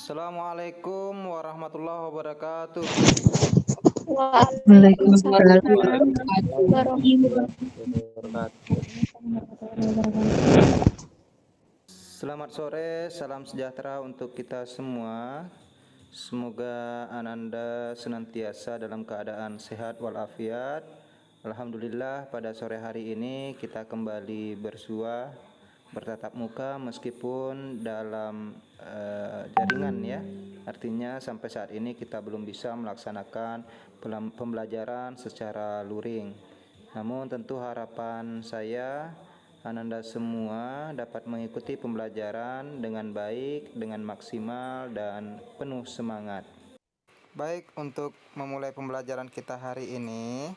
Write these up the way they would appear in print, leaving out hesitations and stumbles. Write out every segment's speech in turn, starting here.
Assalamualaikum warahmatullahi wabarakatuh. Waalaikumsalam Waalaikumsalam warahmatullahi Wabarakatuh. Selamat sore, salam sejahtera untuk kita semua. Semoga Ananda senantiasa dalam keadaan sehat walafiat. Alhamdulillah, pada sore hari ini kita kembali bersua, bertatap muka meskipun dalam jaringan ya. Artinya sampai saat ini kita belum bisa melaksanakan pembelajaran secara luring. Namun tentu harapan saya Ananda semua dapat mengikuti pembelajaran dengan baik, dengan maksimal dan penuh semangat. Baik, untuk memulai pembelajaran kita hari ini,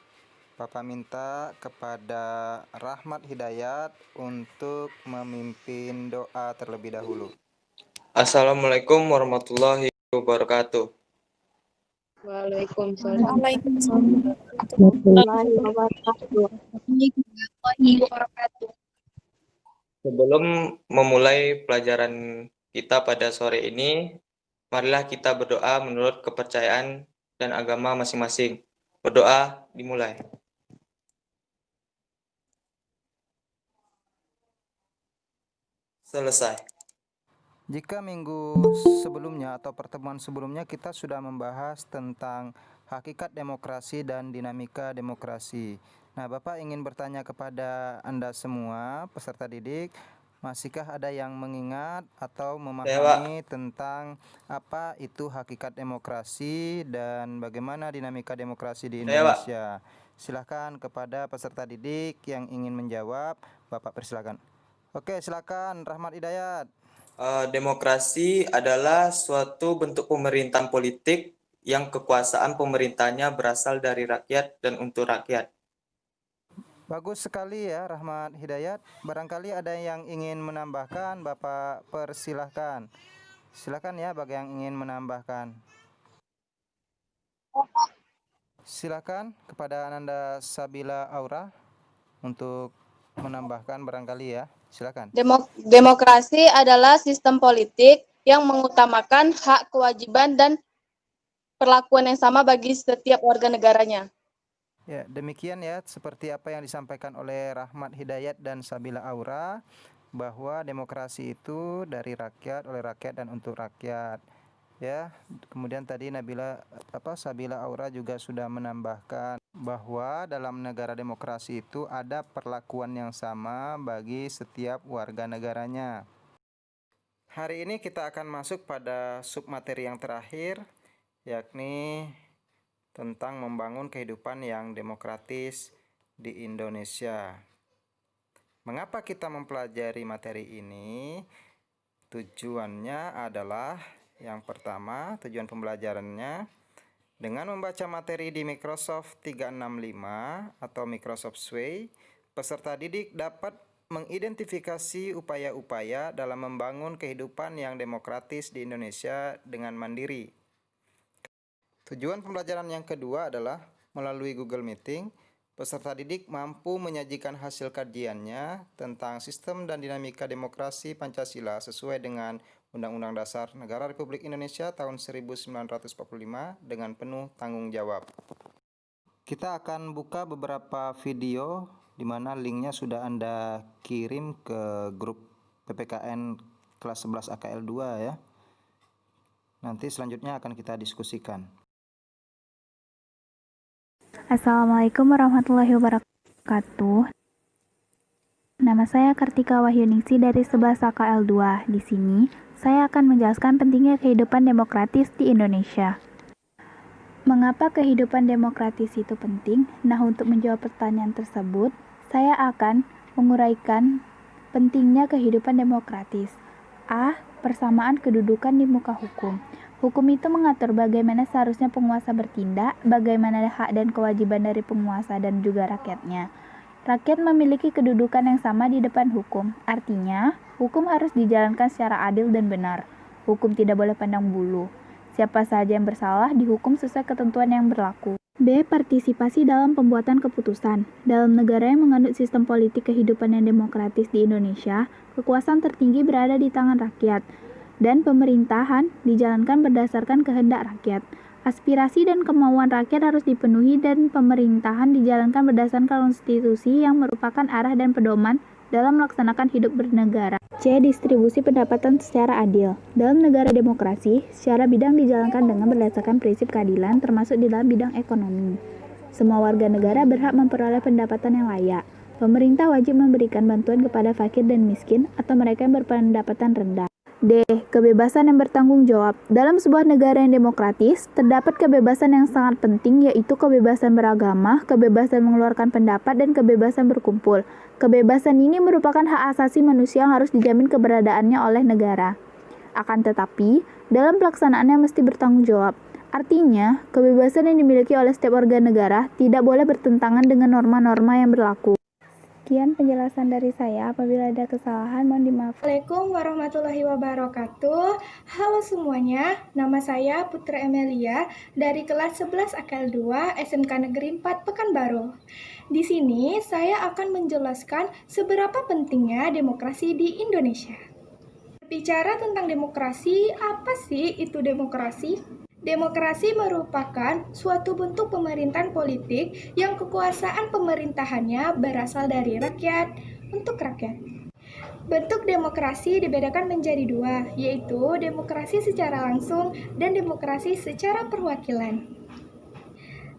Bapak minta kepada Rahmat Hidayat untuk memimpin doa terlebih dahulu. Assalamualaikum warahmatullahi wabarakatuh. Waalaikumsalam Warahmatullahi wabarakatuh. Sebelum memulai pelajaran kita pada sore ini, marilah kita berdoa menurut kepercayaan dan agama masing-masing. Berdoa dimulai. Selesai. Jika minggu sebelumnya atau pertemuan sebelumnya kita sudah membahas tentang hakikat demokrasi dan dinamika demokrasi. Nah, Bapak ingin bertanya kepada Anda semua, peserta didik, masihkah ada yang mengingat atau memahami tentang apa itu hakikat demokrasi dan bagaimana dinamika demokrasi di Indonesia? Silakan kepada peserta didik yang ingin menjawab, Bapak persilakan. Oke, silakan Rahmat Hidayat. Demokrasi adalah suatu bentuk pemerintahan politik yang kekuasaan pemerintahnya berasal dari rakyat dan untuk rakyat. Bagus sekali ya Rahmat Hidayat. Barangkali ada yang ingin menambahkan, Bapak persilahkan. Silakan ya bagi yang ingin menambahkan. Silakan kepada Ananda Sabila Aura untuk menambahkan barangkali ya. Silakan. Demokrasi adalah sistem politik yang mengutamakan hak, kewajiban, dan perlakuan yang sama bagi setiap warga negaranya. Ya, demikian ya seperti apa yang disampaikan oleh Rahmat Hidayat dan Sabila Aura, bahwa demokrasi itu dari rakyat, oleh rakyat, dan untuk rakyat. Ya, kemudian tadi Sabila Aura juga sudah menambahkan bahwa dalam negara demokrasi itu ada perlakuan yang sama bagi setiap warga negaranya. Hari ini kita akan masuk pada submateri yang terakhir, yakni tentang membangun kehidupan yang demokratis di Indonesia. Mengapa kita mempelajari materi ini? Tujuannya adalah yang pertama, tujuan pembelajarannya dengan membaca materi di Microsoft 365 atau Microsoft Sway, peserta didik dapat mengidentifikasi upaya-upaya dalam membangun kehidupan yang demokratis di Indonesia dengan mandiri. Tujuan pembelajaran yang kedua adalah melalui Google Meeting, peserta didik mampu menyajikan hasil kajiannya tentang sistem dan dinamika demokrasi Pancasila sesuai dengan Undang-Undang Dasar Negara Republik Indonesia tahun 1945 dengan penuh tanggung jawab. Kita akan buka beberapa video di mana linknya sudah Anda kirim ke grup PPKN kelas 11 AKL 2 ya. Nanti selanjutnya akan kita diskusikan. Assalamualaikum warahmatullahi wabarakatuh. Nama saya Kartika Wahyuningsi dari 11 AKL 2. Di sini, saya akan menjelaskan pentingnya kehidupan demokratis di Indonesia. Mengapa kehidupan demokratis itu penting? Nah, untuk menjawab pertanyaan tersebut, saya akan menguraikan pentingnya kehidupan demokratis. A. Persamaan kedudukan di muka hukum. Hukum itu mengatur bagaimana seharusnya penguasa bertindak, bagaimana hak dan kewajiban dari penguasa dan juga rakyatnya. Rakyat memiliki kedudukan yang sama di depan hukum. Artinya, hukum harus dijalankan secara adil dan benar. Hukum tidak boleh pandang bulu. Siapa saja yang bersalah dihukum sesuai ketentuan yang berlaku. B. Partisipasi dalam pembuatan keputusan. Dalam negara yang menganut sistem politik kehidupan yang demokratis di Indonesia, kekuasaan tertinggi berada di tangan rakyat. dan pemerintahan dijalankan berdasarkan kehendak rakyat. Aspirasi dan kemauan rakyat harus dipenuhi dan pemerintahan dijalankan berdasarkan konstitusi yang merupakan arah dan pedoman dalam melaksanakan hidup bernegara. C. Distribusi pendapatan secara adil. Dalam negara demokrasi, secara bidang dijalankan dengan berdasarkan prinsip keadilan termasuk di dalam bidang ekonomi. Semua warga negara berhak memperoleh pendapatan yang layak. Pemerintah wajib memberikan bantuan kepada fakir dan miskin atau mereka yang berpendapatan rendah. D. Kebebasan yang bertanggung jawab. Dalam sebuah negara yang demokratis, terdapat kebebasan yang sangat penting yaitu kebebasan beragama, kebebasan mengeluarkan pendapat, dan kebebasan berkumpul. Kebebasan ini merupakan hak asasi manusia yang harus dijamin keberadaannya oleh negara. Akan tetapi, dalam pelaksanaannya mesti bertanggung jawab. Artinya, kebebasan yang dimiliki oleh setiap warga negara tidak boleh bertentangan dengan norma-norma yang berlaku. Sekian penjelasan dari saya. Apabila ada kesalahan, mohon dimaafkan. Assalamualaikum warahmatullahi wabarakatuh. Halo semuanya, nama saya Putri Emelia dari kelas 11 AKL 2 SMK Negeri 4 Pekanbaru. Di sini saya akan menjelaskan seberapa pentingnya demokrasi di Indonesia. Bicara tentang demokrasi, apa sih itu demokrasi? Demokrasi merupakan suatu bentuk pemerintahan politik yang kekuasaan pemerintahannya berasal dari rakyat untuk rakyat. Bentuk demokrasi dibedakan menjadi dua, yaitu demokrasi secara langsung dan demokrasi secara perwakilan.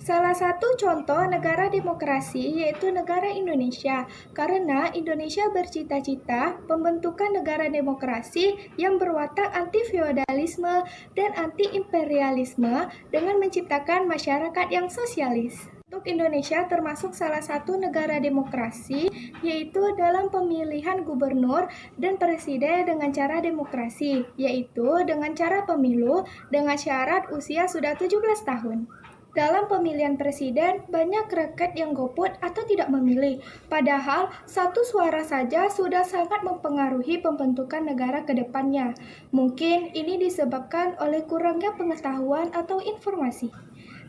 Salah satu contoh negara demokrasi yaitu negara Indonesia, karena Indonesia bercita-cita pembentukan negara demokrasi yang berwatak anti-feodalisme dan anti-imperialisme dengan menciptakan masyarakat yang sosialis. Untuk Indonesia termasuk salah satu negara demokrasi, yaitu dalam pemilihan gubernur dan presiden dengan cara demokrasi, yaitu dengan cara pemilu dengan syarat usia sudah 17 tahun. Dalam pemilihan presiden, banyak rakyat yang golput atau tidak memilih, padahal satu suara saja sudah sangat mempengaruhi pembentukan negara ke depannya. Mungkin ini disebabkan oleh kurangnya pengetahuan atau informasi.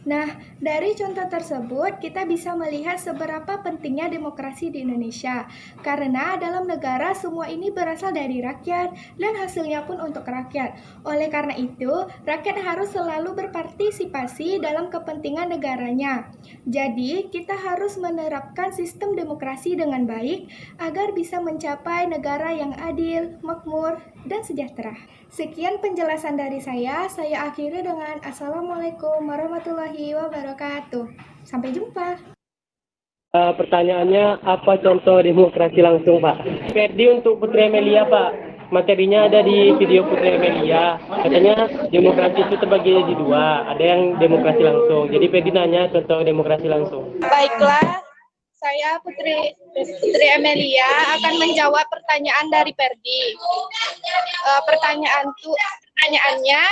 Nah, dari contoh tersebut kita bisa melihat seberapa pentingnya demokrasi di Indonesia. Karena dalam negara semua ini berasal dari rakyat dan hasilnya pun untuk rakyat. Oleh karena itu, rakyat harus selalu berpartisipasi dalam kepentingan negaranya. Jadi, kita harus menerapkan sistem demokrasi dengan baik agar bisa mencapai negara yang adil, makmur, dan sejahtera. Sekian penjelasan dari saya akhiri dengan Assalamualaikum warahmatullahi wabarakatuh. Sampai jumpa. Pertanyaannya, apa contoh demokrasi langsung, Pak? Ferdi untuk Putri Emelia, Pak. Materinya ada di video Putri Emelia. Katanya demokrasi itu terbagi jadi dua. Ada yang demokrasi langsung. Jadi Ferdi nanya contoh demokrasi langsung. Baiklah, saya Putri Emelia akan menjawab pertanyaan dari Ferdi. Pertanyaannya,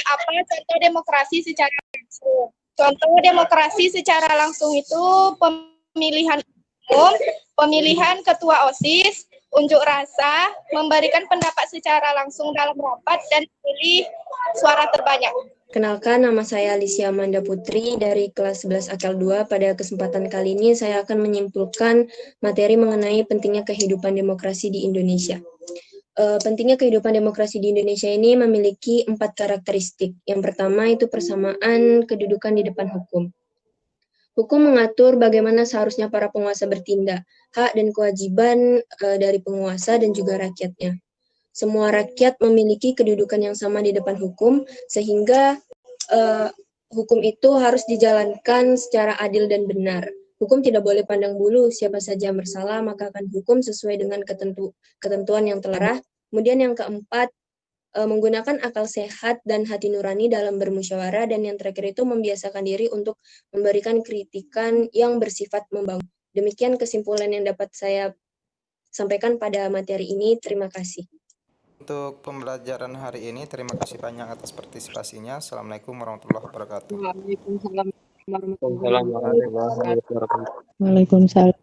apa contoh demokrasi secara langsung? Contoh demokrasi secara langsung itu pemilihan umum, pemilihan ketua OSIS, unjuk rasa, memberikan pendapat secara langsung dalam rapat, dan pilih suara terbanyak. Kenalkan, nama saya Alicia Amanda Putri dari kelas 11 AKL 2. Pada kesempatan kali ini saya akan menyimpulkan materi mengenai pentingnya kehidupan demokrasi di Indonesia. Pentingnya kehidupan demokrasi di Indonesia ini memiliki 4 karakteristik. Yang pertama itu persamaan kedudukan di depan hukum. Hukum mengatur bagaimana seharusnya para penguasa bertindak, hak dan kewajiban dari penguasa dan juga rakyatnya. Semua rakyat memiliki kedudukan yang sama di depan hukum, sehingga hukum itu harus dijalankan secara adil dan benar. Hukum tidak boleh pandang bulu, siapa saja yang bersalah maka akan hukum sesuai dengan ketentuan yang telah. Kemudian yang keempat, menggunakan akal sehat dan hati nurani dalam bermusyawarah, dan yang terakhir itu membiasakan diri untuk memberikan kritikan yang bersifat membangun. Demikian kesimpulan yang dapat saya sampaikan pada materi ini. Terima kasih. Untuk pembelajaran hari ini, terima kasih banyak atas partisipasinya. Assalamualaikum warahmatullahi wabarakatuh. Waalaikumsalam warahmatullahi wabarakatuh. Waalaikumsalam.